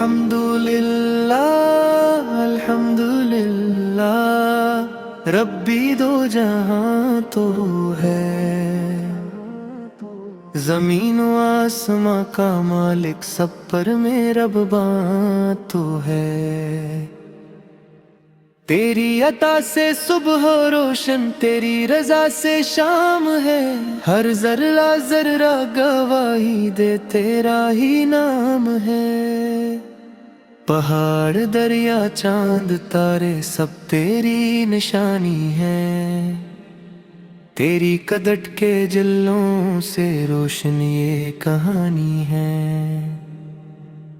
अल्हम्दुलिल्लाह अल्हम्दुलिल्लाह रब्बी दो जहां तो है, जमीन व आसमां का मालिक, सब पर मेहरबान तो है। तेरी अता से सुबह रोशन, तेरी रजा से शाम है, हर जर्रा जर्रा गवाही दे तेरा ही नाम है। पहाड़ दरिया चांद तारे सब तेरी निशानी है, तेरी कदट के जल्लों से रोशन ये कहानी है।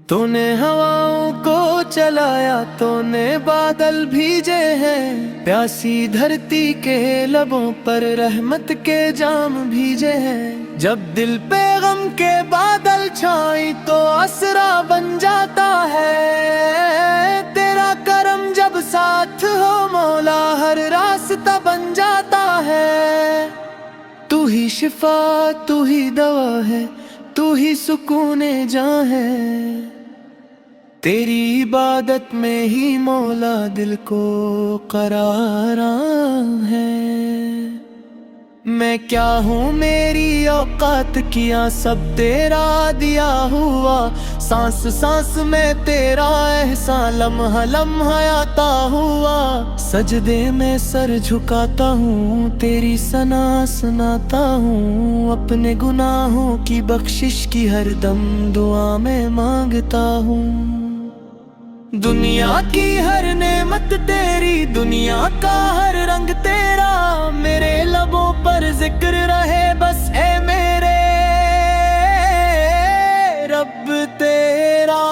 तूने हवाओं को चलाया, तूने बादल भीजे हैं, प्यासी धरती के लबों पर रहमत के जाम भीजे हैं। जब दिल पे गम के बादल छाई तो असरा बन जाता है, तेरा करम जब साथ हो मौला हर रास्ता बन जाता है। तू ही शिफा तू ही दवा है, तू ही सुकूने जां है, तेरी इबादत में ही मौला दिल को करार है। मैं क्या हूँ मेरी औकात किया सब तेरा दिया हुआ, सांस सांस में तेरा एहसान लम्हा लम्हा आता हुआ। सजदे में सर झुकाता हूँ, तेरी सना सुनाता हूँ, अपने गुनाहों की बख्शिश की हर दम दुआ में मांगता हूँ। दुनिया की हर नेमत तेरी, दुनिया का हर रंग तेरा, मेरे लबों पर जिक्र रहे बस ए मेरे रब तेरा।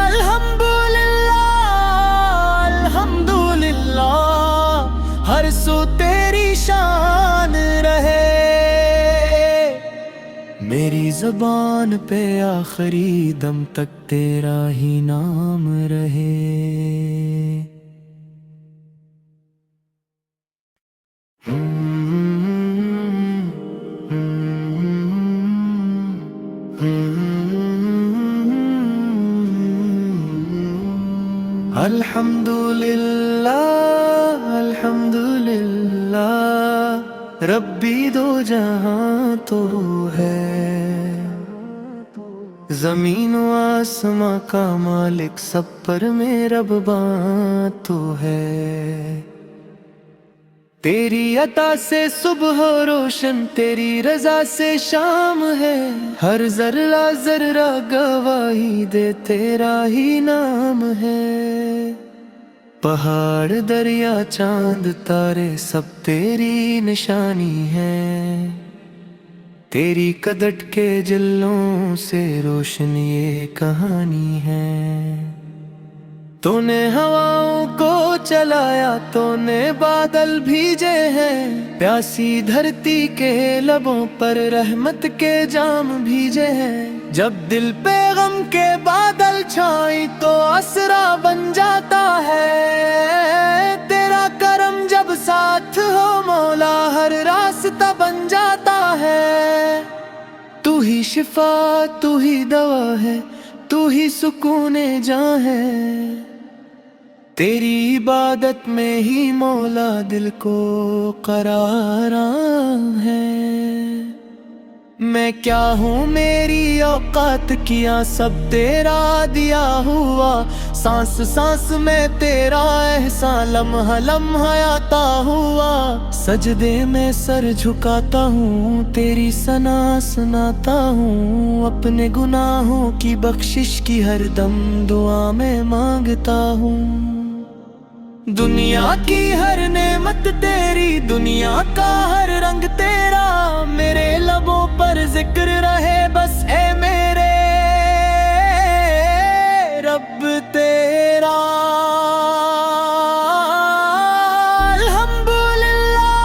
अल्हम्दुलिल्लाह अल्हम्दुलिल्लाह हर सू तेरी शान रहे, मेरी ज़बान पे आखिरी दम तक तेरा ही नाम रहे। अल्हम्दुलिल्लाह अल्हम्दुलिल्लाह रब्बी दो जहां तो है, जमीन व आसमां का मालिक, सब पर मेहरबान तो है। तेरी अता से सुबह रोशन, तेरी रजा से शाम है, हर जर्रा जर्रा गवाही दे तेरा ही नाम है। पहाड़ दरिया चांद तारे सब तेरी निशानी है, तेरी कदट के जल्लों से रोशन ये कहानी है। तूने हवाओं को चलाया, तूने बादल भीजे हैं, प्यासी धरती के लबों पर रहमत के जाम भीजे हैं। जब दिल पे गम के बादल छाई तो असरा बन जाता है, तेरा करम जब साथ हो मौला हर रास्ता बन जाता है। तू ही शिफा तू ही दवा है, तू ही सुकूने जां है, तेरी इबादत में ही मौला दिल को करार है। मैं क्या हूँ मेरी औकात किया सब तेरा दिया हुआ, सांस सांस में तेरा एहसान लम्हा लम्हा आता हुआ। सजदे में सर झुकाता हूँ, तेरी सना सुनाता हूँ, अपने गुनाहों की बख्शिश की हर दम दुआ में मांगता हूँ। दुनिया की हर नेमत तेरी, दुनिया का हर रंग तेरा, मेरे लबों पर जिक्र रहे बस ए मेरे रब तेरा। अल्हम्दुलिल्लाह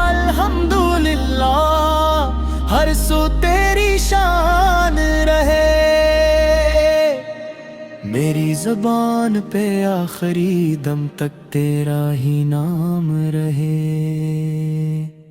अल्हम्दुलिल्लाह हर सू तेरी शान रहे, میری زبان پہ آخری دم تک تیرا ہی نام رہے.